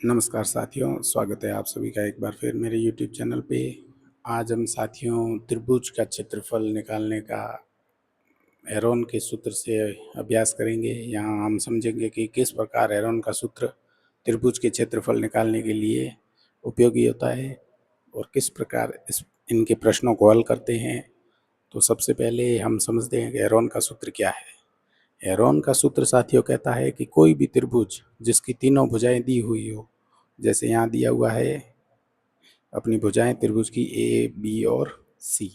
नमस्कार साथियों, स्वागत है आप सभी का एक बार फिर मेरे YouTube चैनल पे। आज हम साथियों त्रिभुज का क्षेत्रफल निकालने का हेरोन के सूत्र से अभ्यास करेंगे। यहाँ हम समझेंगे कि किस प्रकार हेरोन का सूत्र त्रिभुज के क्षेत्रफल निकालने के लिए उपयोगी होता है और किस प्रकार इनके प्रश्नों को हल करते हैं। तो सबसे पहले हम समझते हैं कि हेरोन का सूत्र क्या है। हेरोन का सूत्र साथियों कहता है कि कोई भी त्रिभुज जिसकी तीनों भुजाएं दी हुई हो, जैसे यहाँ दिया हुआ है अपनी भुजाएं त्रिभुज की ए बी और सी,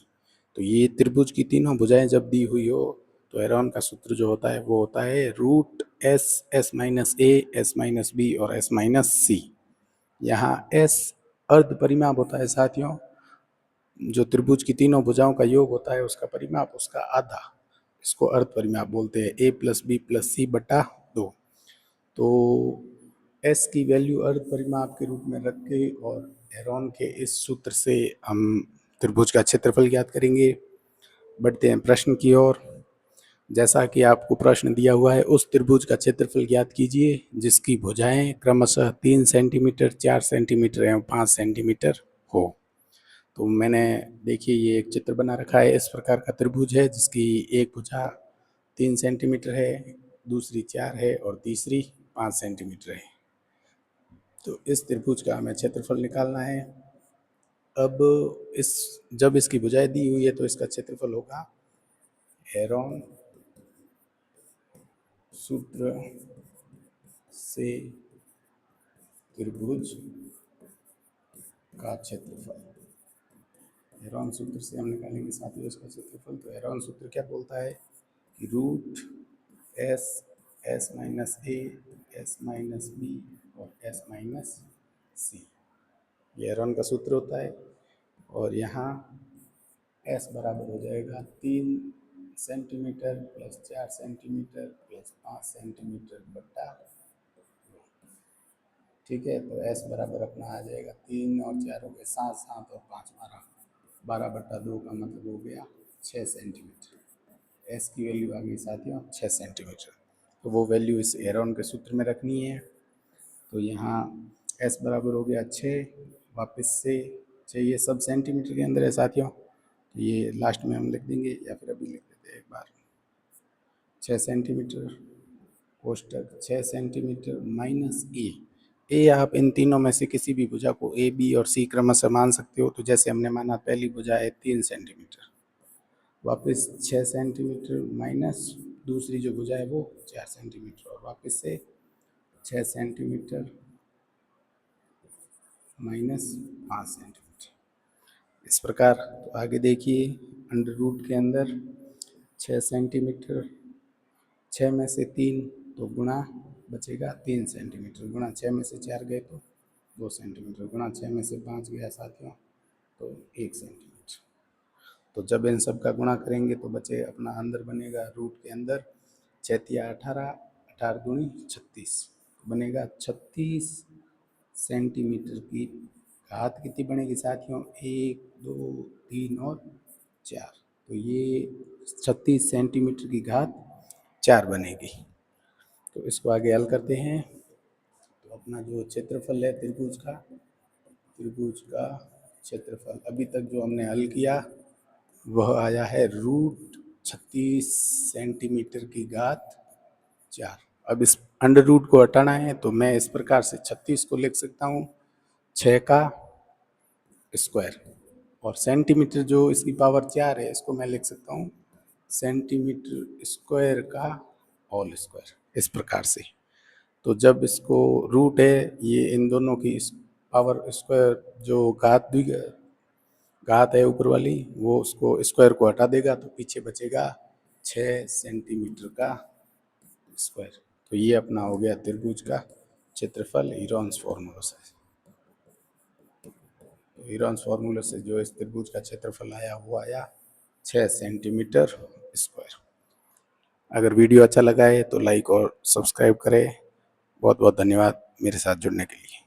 तो ये त्रिभुज की तीनों भुजाएं जब दी हुई हो तो हेरोन का सूत्र जो होता है वो होता है रूट एस, एस माइनस ए, एस माइनस बी और एस माइनस सी। यहाँ एस अर्ध परिमाप होता है साथियों, जो त्रिभुज की तीनों भुजाओं का योग होता है उसका परिमाप, उसका आधा, इसको अर्ध परिमाप बोलते हैं। ए प्लस बी प्लस सी बटा 2। तो एस की वैल्यू अर्ध परिमाप के रूप में रख के और हेरोन के इस सूत्र से हम त्रिभुज का क्षेत्रफल ज्ञात करेंगे। बढ़ते हैं प्रश्न की ओर। जैसा कि आपको प्रश्न दिया हुआ है, उस त्रिभुज का क्षेत्रफल ज्ञात कीजिए जिसकी भुजाएं क्रमशः 3 सेंटीमीटर, 4 सेंटीमीटर एवं 5 सेंटीमीटर हो। तो मैंने देखिए ये एक चित्र बना रखा है। इस प्रकार का त्रिभुज है जिसकी एक भुजा 3 सेंटीमीटर है, दूसरी 4 है और तीसरी 5 सेंटीमीटर है। तो इस त्रिभुज का हमें क्षेत्रफल निकालना है। अब जब इसकी भुजाएं दी हुई है तो इसका क्षेत्रफल होगा हेरोन सूत्र से त्रिभुज का क्षेत्रफल। हेरोन सूत्र से हम निकालेंगे साथियों इसका क्षेत्रफल। तो हेरोन सूत्र क्या बोलता है कि रूट एस, एस माइनस ए, एस माइनस बी और एस माइनस सी, ये हेरोन का सूत्र होता है। और यहाँ एस बराबर हो जाएगा 3 centimetre plus 4 centimetre plus 5 centimetre बटा, ठीक है। तो एस बराबर अपना आ जाएगा 3 और 4 हो गए 7, 7 और 5 12, 12 बटा 2 का मतलब हो गया 6 सेंटीमीटर। एस की वैल्यू आ गई साथियों 6 सेंटीमीटर। तो वो वैल्यू इस हेरोन के सूत्र में रखनी है। तो यहाँ एस बराबर हो गया 6, वापस से चाहिए सब सेंटीमीटर के अंदर है साथियों, तो ये लास्ट में हम लिख देंगे या फिर अभी लिख देते हैं एक बार। 6 सेंटीमीटर कोष्टक 6 सेंटीमीटर माइनस ए आप इन तीनों में से किसी भी भुजा को ए बी और सी क्रमशः मान सकते हो। तो जैसे हमने माना पहली भुजा है 3 सेंटीमीटर, वापस 6 सेंटीमीटर माइनस दूसरी जो भुजा है वो 4 सेंटीमीटर और वापस से 6 सेंटीमीटर माइनस 5 सेंटीमीटर। इस प्रकार तो आगे देखिए अंडर रूट के अंदर 6 सेंटीमीटर, 6 में से 3 तो गुणा बचेगा 3 सेंटीमीटर, गुणा 6 में से 4 गए तो 2 सेंटीमीटर, गुणा 6 में से 5 गया साथियों तो 1 सेंटीमीटर। तो जब इन सब का गुणा करेंगे तो बचे अपना अंदर बनेगा रूट के अंदर 6 तिया 18, 18 दूनी 36, बनेगा 36 सेंटीमीटर की घात कितनी बनेगी साथियों 1, 2, 3 और 4। तो ये 36 सेंटीमीटर की घात 4 बनेगी। तो इसको आगे हल करते हैं। तो अपना जो क्षेत्रफल है त्रिभुज का क्षेत्रफल अभी तक जो हमने हल किया वह आया है रूट 36 सेंटीमीटर की घात 4। अब इस अंडर रूट को हटाना है तो मैं इस प्रकार से 36 को लिख सकता हूँ 6 का स्क्वायर, और सेंटीमीटर जो इसकी पावर 4 है इसको मैं लिख सकता हूँ सेंटीमीटर स्क्वायर का होल स्क्वायर, इस प्रकार से। तो जब इसको रूट है ये इन दोनों की पावर स्क्वायर जो घात है ऊपर वाली वो उसको स्क्वायर को हटा देगा तो पीछे बचेगा 6 सेंटीमीटर का स्क्वायर। तो ये अपना हो गया त्रिभुज का क्षेत्रफल हीरोन्स फॉर्मूला से। तो हीरोन्स फॉर्मूला से जो इस त्रिभुज का क्षेत्रफल आया वो आया 6 सेंटीमीटर स्क्वायर। अगर वीडियो अच्छा लगा है तो लाइक और सब्सक्राइब करें। बहुत बहुत धन्यवाद मेरे साथ जुड़ने के लिए।